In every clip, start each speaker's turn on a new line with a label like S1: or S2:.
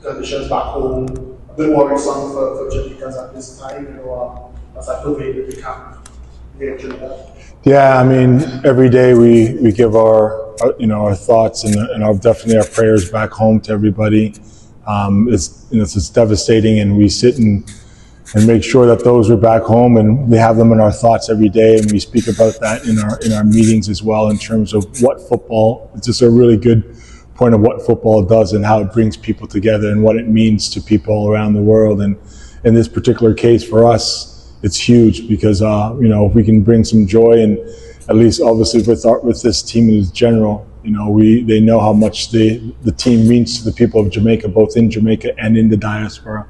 S1: conditions back home a bit worrisome for Jamaicans at this time, as I pervaded the camp here in Trinidad?
S2: Yeah, I mean, every day we give our thoughts and our definitely our prayers back home to everybody. It's devastating, and we sit and make sure that those are back home, and we have them in our thoughts every day, and we speak about that in our meetings as well, in terms of what football. It's just a really good point of what football does and how it brings people together and what it means to people around the world. And in this particular case for us, it's huge because if we can bring some joy, and at least obviously with this team in general, they know how much the team means to the people of Jamaica, both in Jamaica and in the diaspora.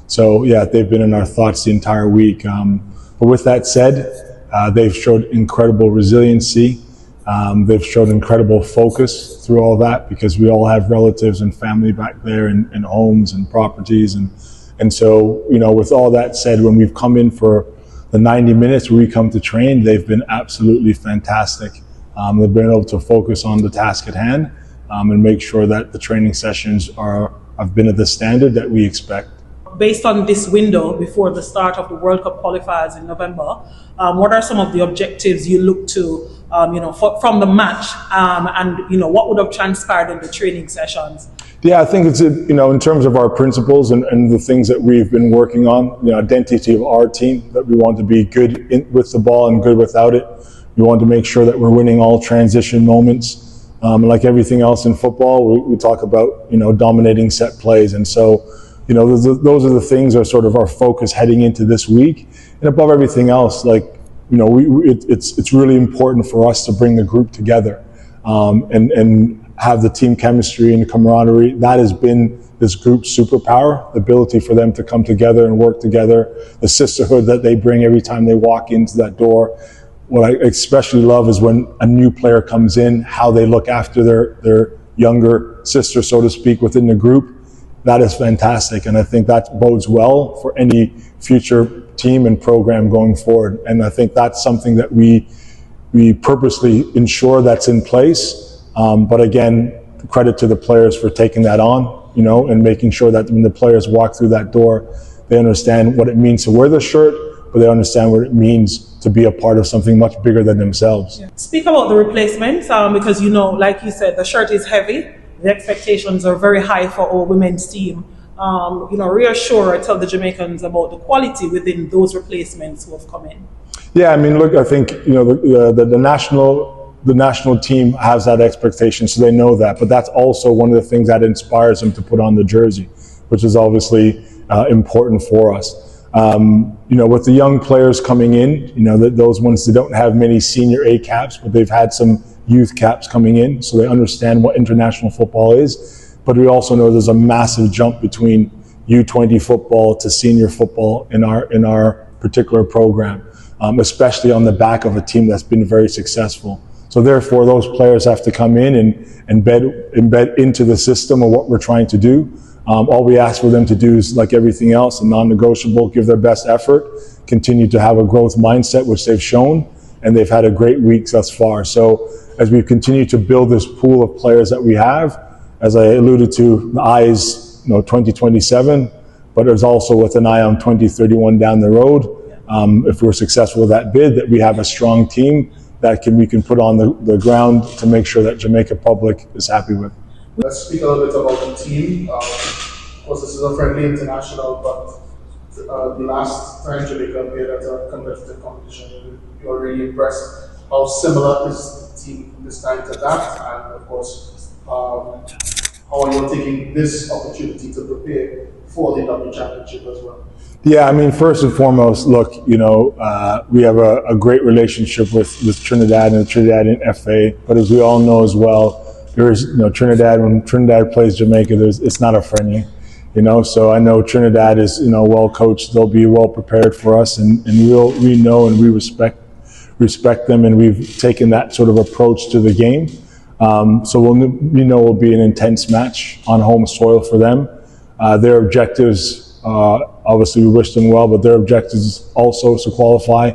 S2: So yeah, they've been in our thoughts the entire week. But with that said, they've showed incredible resiliency. They've showed incredible focus through all that, because we all have relatives and family back there, and homes and properties. And so, with all that said, when we've come in for the 90 minutes where we come to train, they've been absolutely fantastic. They've been able to focus on the task at hand, and make sure that the training sessions have been at the standard that we expect.
S3: Based on this window before the start of the World Cup qualifiers in November, what are some of the objectives you look to, from the match, and what would have transpired in the training sessions?
S2: Yeah, I think it's in terms of our principles and the things that we've been working on, the identity of our team, that we want to be good with the ball and good without it. We want to make sure that we're winning all transition moments. Like everything else in football, we talk about dominating set plays, and so. Those are the things that are sort of our focus heading into this week. And above everything else, it's really important for us to bring the group together, and have the team chemistry and the camaraderie. That has been this group's superpower, the ability for them to come together and work together, the sisterhood that they bring every time they walk into that door. What I especially love is when a new player comes in, how they look after their younger sister, so to speak, within the group. That is fantastic, and I think that bodes well for any future team and program going forward. And I think that's something that we purposely ensure that's in place. But again, credit to the players for taking that on, and making sure that when the players walk through that door, they understand what it means to wear the shirt, but they understand what it means to be a part of something much bigger than themselves.
S3: Yeah. Speak about the replacements, because like you said, the shirt is heavy. The expectations are very high for our women's team. Reassure or tell the Jamaicans about the quality within those replacements who have come in.
S2: Yeah, I mean, look, I think the national team has that expectation, so they know that. But that's also one of the things that inspires them to put on the jersey, which is obviously important for us. With the young players coming in, those ones that don't have many senior A caps, but they've had some youth caps coming in, so they understand what international football is. But we also know there's a massive jump between U20 football to senior football in our particular program, especially on the back of a team that's been very successful. So therefore, those players have to come in and embed into the system of what we're trying to do. All we ask for them to do is, like everything else, a non-negotiable, give their best effort, continue to have a growth mindset, which they've shown, and they've had a great week thus far. So as we continue to build this pool of players that we have, as I alluded to, the eye is 2027, but there's also with an eye on 2031 down the road. If we're successful with that bid, that we have a strong team that we can put on the ground to make sure that Jamaica public is happy with.
S1: Let's speak a little bit about the team. Of course, this is a friendly international, but the last time Jamaica appeared at a competitive competition, you were really impressed. How similar is the team this time to that? And of course, how are you taking this opportunity to prepare for the W Championship as well?
S2: Yeah, I mean, first and foremost, look, we have a great relationship with Trinidad and the Trinidadian FA, but as we all know as well, there's, Trinidad, when Trinidad plays Jamaica, it's not a friendly, so I know Trinidad is, well coached, they'll be well prepared for us, and we know and we respect them, and we've taken that sort of approach to the game. So we'll be an intense match on home soil for them. Their objectives, obviously we wish them well, but their objectives also to qualify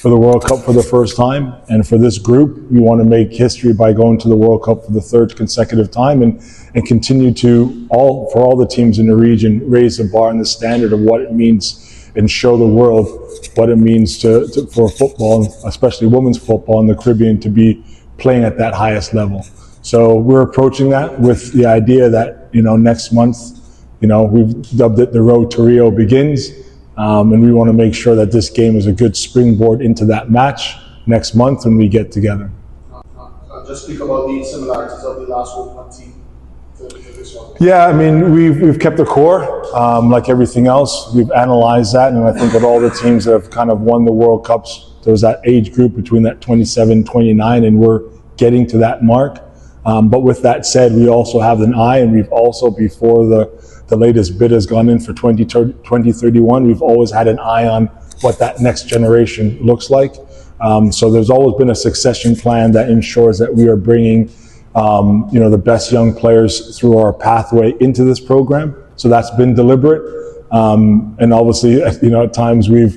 S2: for the World Cup for the first time. And for this group, we want to make history by going to the World Cup for the third consecutive time and continue to, for all the teams in the region, raise the bar and the standard of what it means and show the world what it means for football, especially women's football in the Caribbean, to be playing at that highest level. So we're approaching that with the idea that, next month, we've dubbed it the Road to Rio begins. And we want to make sure that this game is a good springboard into that match next month when we get together.
S1: Just speak about the similarities of the last World Cup team to this one.
S2: Yeah, I mean, we've kept the core, like everything else. We've analyzed that, and I think that all the teams that have kind of won the World Cups, there was that age group between that 27, 29, and we're getting to that mark. But with that said, we also have an eye, and we've also, before the latest bid has gone in for 2031, we've always had an eye on what that next generation looks like. So there's always been a succession plan that ensures that we are bringing, the best young players through our pathway into this program. So that's been deliberate. And obviously, at times we've,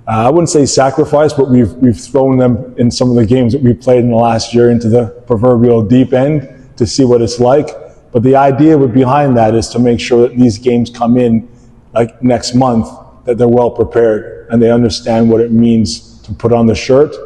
S2: I wouldn't say sacrificed, but we've thrown them in some of the games that we played in the last year into the proverbial deep end to see what it's like. But the idea behind that is to make sure that these games come in like next month, that they're well prepared and they understand what it means to put on the shirt,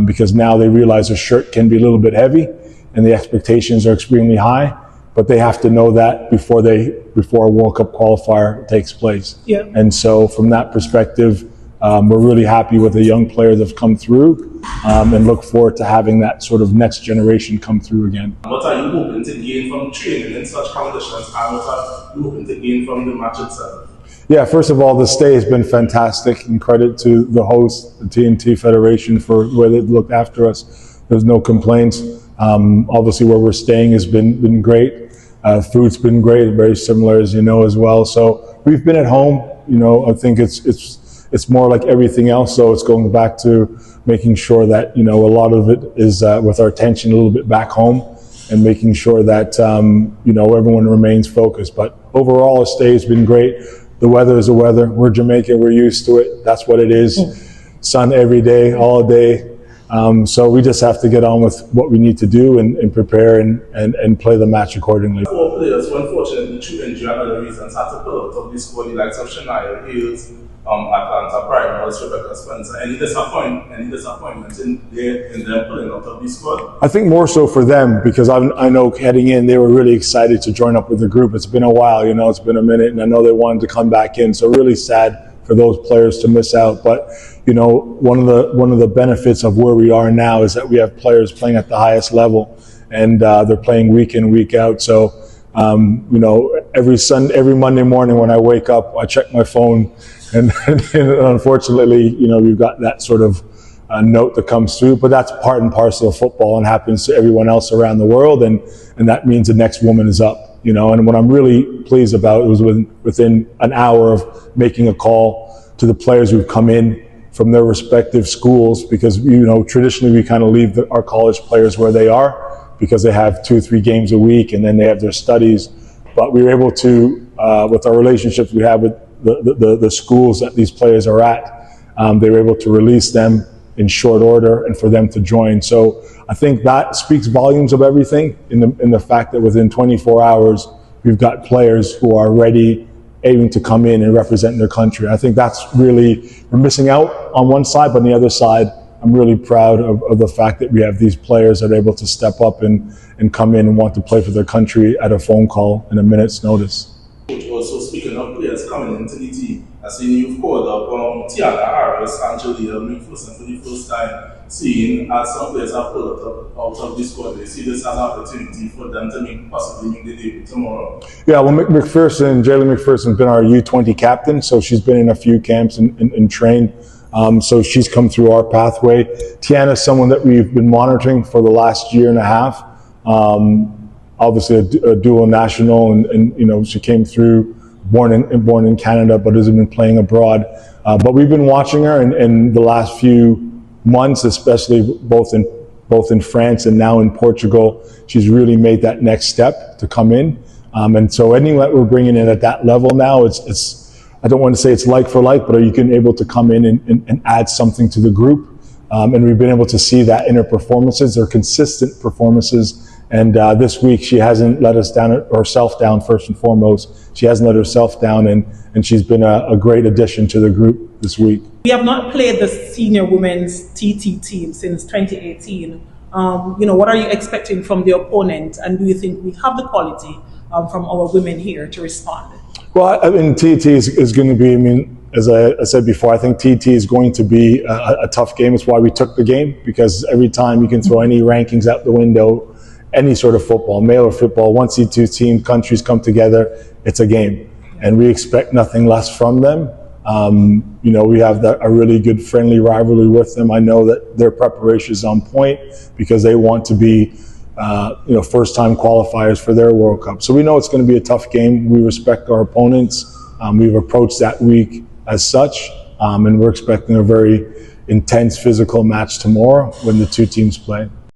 S2: because now they realize the shirt can be a little bit heavy and the expectations are extremely high, but they have to know that before a World Cup qualifier takes place.
S3: Yeah.
S2: And so from that perspective, we're really happy with the young players that have come through, and look forward to having that sort of next generation come through again.
S1: What are you hoping to gain from training in such conditions, and what are you hoping to gain from the match itself?
S2: Yeah, first of all, the stay has been fantastic, and credit to the host, the TNT Federation, for the way they've looked after us. There's no complaints. Obviously, where we're staying has been great. Food's been great, very similar, as you know, as well. So we've been at home. I think it's more like everything else. So it's going back to making sure that, a lot of it is with our attention a little bit back home and making sure that, everyone remains focused. But overall, the stay has been great. The weather is the weather. We're Jamaican. We're used to it. That's what it is. Sun every day, all day. So we just have to get on with what we need to do and prepare and play the match accordingly.
S1: 4 players who unfortunately through injury and other reasons had to pull out of this squad, the likes of Shania, Girlz, Atlanta Prime, Rebecca Spencer. Any disappointments in them pulling out of this squad?
S2: I think more so for them, because I know heading in they were really excited to join up with the group. It's been a while, it's been a minute, and I know they wanted to come back in. So really sad for those players to miss out. But one of the benefits of where we are now is that we have players playing at the highest level, and they're playing week in, week out. So every Monday morning when I wake up, I check my phone, and unfortunately, we've got that sort of note that comes through. But that's part and parcel of football and happens to everyone else around the world, and that means the next woman is up. And what I'm really pleased about was within an hour of making a call to the players who've come in from their respective schools, because traditionally we kind of leave our college players where they are because they have 2-3 games a week and then they have their studies. But we were able to, with our relationships we have with the schools that these players are at, they were able to release them in short order and for them to join. So I think that speaks volumes of everything in the fact that within 24 hours, we've got players who are ready, aiming to come in and represent their country. I think that's really, we're missing out on one side, but on the other side, I'm really proud of the fact that we have these players that are able to step up and come in and want to play for their country at a phone call in a minute's notice.
S1: Also, speaking of players coming into the team, I see you've called up Tiana Harris and Julia McPherson for the first time, seeing as some players have pulled out of this squad. They see this as an opportunity for them to possibly make the debut tomorrow. Yeah, well,
S2: Jalen McPherson has been our U20 captain, so she's been in a few camps and trained. So she's come through our pathway. Tiana is someone that we've been monitoring for the last year and a half. Obviously a dual national, and she came through, born in Canada, but has been playing abroad. But we've been watching her in the last few months, especially both in France and now in Portugal. She's really made that next step to come in. And so anyone that we're bringing in at that level now, it's I don't want to say it's like for like, but are you able to come in and add something to the group? And we've been able to see that in her performances. They're consistent performances. And this week, she hasn't let us down, herself down, first and foremost. She hasn't let herself down, and she's been a great addition to the group this week.
S3: We have not played the senior women's TT team since 2018. What are you expecting from the opponent, and do you think we have the quality from our women here to respond?
S2: Well, I mean, TT is going to be, as I said before, I think TT is going to be a tough game. It's why we took the game, because every time you can throw any rankings out the window, any sort of football, male or football, 1C2 team, countries come together, it's a game. And we expect nothing less from them. We have a really good friendly rivalry with them. I know that their preparation is on point because they want to be, first-time qualifiers for their World Cup. So we know it's going to be a tough game. We respect our opponents. We've approached that week as such, and we're expecting a very intense physical match tomorrow when the two teams play.